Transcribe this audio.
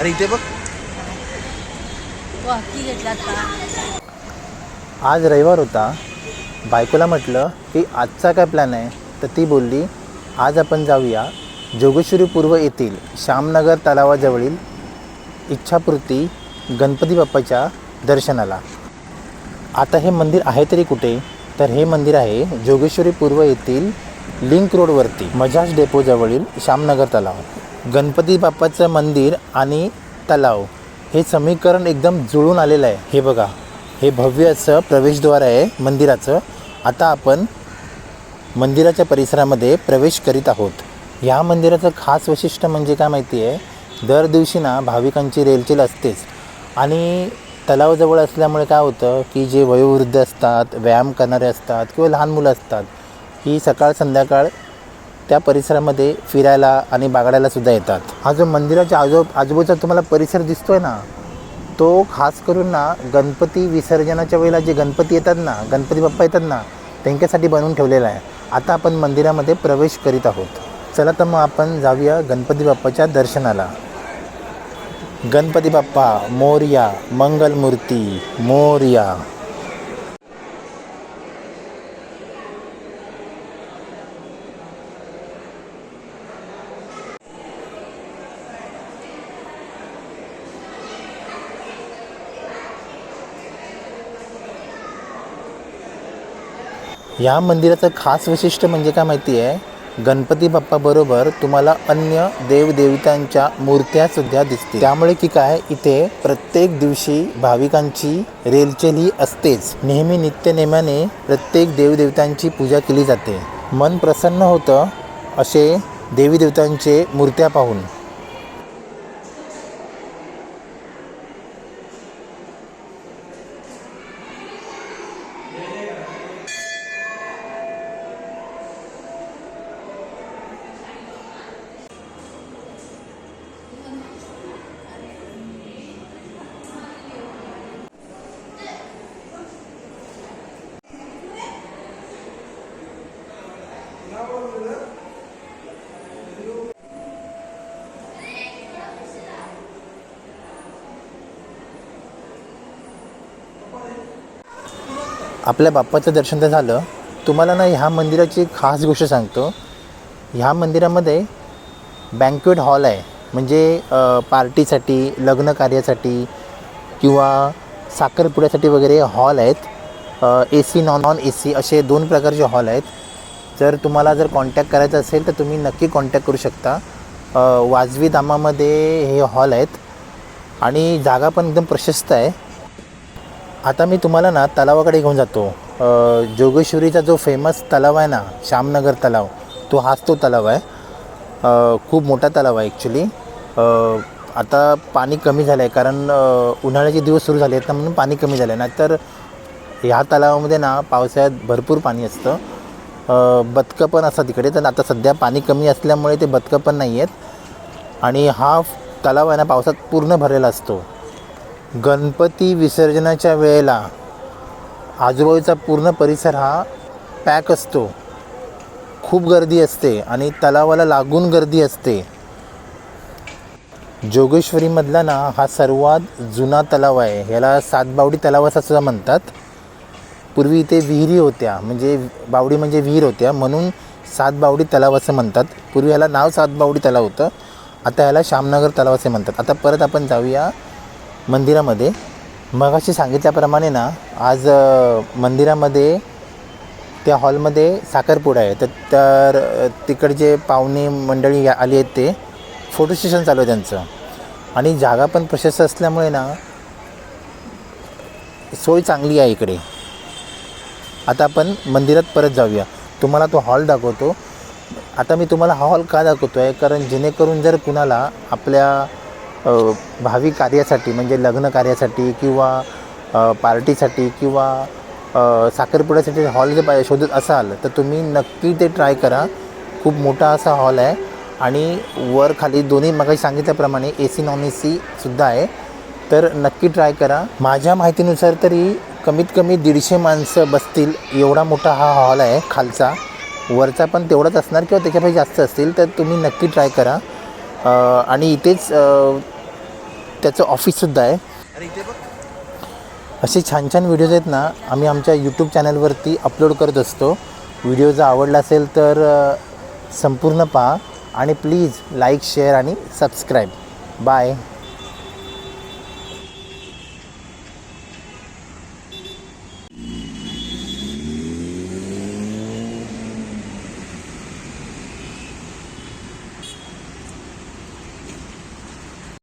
अरे इथे बघ. तो हत्ती घेतला का? आज रविवार होता. बायकोला म्हटलं की आजचा काय प्लॅन आहे, तर ती बोलली आज आपण जाऊया जोगेश्वरी पूर्व येथील श्यामनगर तलावाजवळील इच्छापूर्ती गणपती बाप्पाच्या दर्शनाला. आता हे मंदिर आहे तरी कुठे, तर हे मंदिर आहे जोगेश्वरी पूर्व येथील लिंक रोडवरती मजाज डेपोजवळील श्यामनगर तलाव. गणपती बाप्पाचं मंदिर आणि तलाव हे समीकरण एकदम जुळून आलेलं आहे. हे बघा, हे भव्य असं प्रवेशद्वार आहे मंदिराचं. आता आपण मंदिराच्या परिसरामध्ये प्रवेश करीत आहोत. ह्या मंदिराचं खास वैशिष्ट्य म्हणजे काय माहिती आहे, दर दिवशी ना भाविकांची रेलचेल असतेच. आणि तलावाजवळ असल्यामुळे काय होतं की जे वयोवृद्ध असतात, व्यायाम करणारे असतात किंवा लहान मुलं असतात, ही सकाळ संध्याकाळ त्या परिसरामध्ये फिरायला आणि बागडायला सुद्धा येतात. हा जो मंदिराच्या आजूबाजूचा तुम्हाला परिसर दिसतो आहे ना, तो खास करून ना गणपती विसर्जनाच्या वेळेला जे गणपती येतात ना, गणपती बाप्पा येतात ना, त्यांच्यासाठी बनवून ठेवलेला आहे. आता आपण मंदिरामध्ये प्रवेश करीत आहोत. चला तर मग आपण जाऊया गणपती बाप्पाच्या दर्शनाला. गणपती बाप्पा मोरया, मंगलमूर्ती मोरया. या मंदिराचं खास वैशिष्ट्य म्हणजे काय माहिती आहे, गणपती बाप्पाबरोबर तुम्हाला अन्य देवदेवतांच्या मूर्त्यासुद्धा दिसतील. त्यामुळे की काय, इथे प्रत्येक दिवशी भाविकांची रेलचेल ही असतेच. नेहमी नित्यनेमाने प्रत्येक देवदेवतांची पूजा केली जाते. मन प्रसन्न होतं असे देवीदेवतांचे मूर्त्या पाहून. आपल्या बाप्पाचं दर्शन तर झालं. तुम्हाला ना ह्या मंदिराची खास गोष्ट सांगतो. ह्या मंदिरामध्ये बँक्वेट हॉल आहे. म्हणजे पार्टीसाठी, लग्न कार्यासाठी किंवा साखरपुड्यासाठी वगैरे हॉल आहेत. ए सी, नॉन ए सी असे 2 प्रकारचे हॉल आहेत. जर कॉन्टॅक्ट करायचं असेल तर तुम्ही नक्की कॉन्टॅक्ट करू शकता. वाजवी दामामध्ये हे हॉल आहेत आणि जागा पण एकदम प्रशस्त आहे. आता मी तुम्हाला ना तलावाकडे घेऊन जातो. जोगेश्वरीचा जो फेमस तलाव आहे ना, श्यामनगर तलाव, हाच तो तलाव आहे. खूप मोठा तलाव आहे ॲक्च्युली. आता पाणी कमी झालं आहे कारण उन्हाळ्याचे दिवस सुरू झाले आहेत ना, म्हणून पाणी कमी झालं आहे. नाहीतर ह्या तलावामध्ये ना पावसाळ्यात भरपूर पाणी असतं. बदकं पण असतात तिकडे. तर आता सध्या पाणी कमी असल्यामुळे ते बदकं पण नाही आहेत. आणि हा तलाव आहे ना पावसात पूर्ण भरलेला असतो. गणपती विसर्जनाच्या वेळेला आजूबाजूचा पूर्ण परिसर हा पॅक असतो. खूप गर्दी असते आणि तलावाला लागून गर्दी असते. जोगेश्वरीमधला ना हा सर्वात जुना तलाव आहे. ह्याला सातबावडी तलाव असं सुद्धा म्हणतात. पूर्वी इथे विहिरी होत्या, म्हणजे बावडी म्हणजे विहीर होत्या, म्हणून सातबावडी तलाव असं म्हणतात. पूर्वी ह्याला नाव सातबावडी तलाव होतं. आता ह्याला श्यामनगर तलाव असे म्हणतात. आता परत आपण जाऊया मंदिरामध्ये. मगाशी सांगितल्याप्रमाणे ना आज मंदिरामध्ये त्या हॉलमध्ये साखरपुडा आहे. तर तिकडचे पाहुणे मंडळी आली आहेत. ते फोटो सेशन चालू आहे त्यांचं. आणि जागा पण प्रशस्त असल्यामुळे ना सोय चांगली आहे इकडे. आता आपण मंदिरात परत जाऊया. तुम्हाला तो हॉल दाखवतो. आता मी तुम्हाला हा हॉल का दाखवतो आहे, कारण जेणेकरून जर कुणाला आपल्या भावी कार्यासाठी म्हणजे लग्न कार्यासाठी किंवा पार्टीसाठी किंवा साखरपुड्यासाठी हॉल जर शोधत असाल तर तुम्ही नक्की ते ट्राय करा. खूप मोठा असा हॉल आहे आणि वर खाली दोन्ही मगाशी सांगितल्याप्रमाणे ए सी, नॉन ए सीसुद्धा आहे. तर नक्की ट्राय करा. माझ्या माहितीनुसार तरी कमीत कमी 150 माणसं बसतील एवढा मोठा हा हॉल आहे. खालचा, वरचा पण तेवढाच असणार किंवा त्याच्यापेक्षा जास्त असतील. तर तुम्ही नक्की ट्राय करा. आणि इथेच त्याचं ऑफिससुद्धा आहे. असे छान छान व्हिडिओज आहेत ना, आम्ही आमच्या यूट्यूब चॅनलवरती अपलोड करत असतो. व्हिडिओ जर आवडला असेल तर संपूर्ण पहा आणि प्लीज लाईक, शेअर आणि सबस्क्राईब. बाय.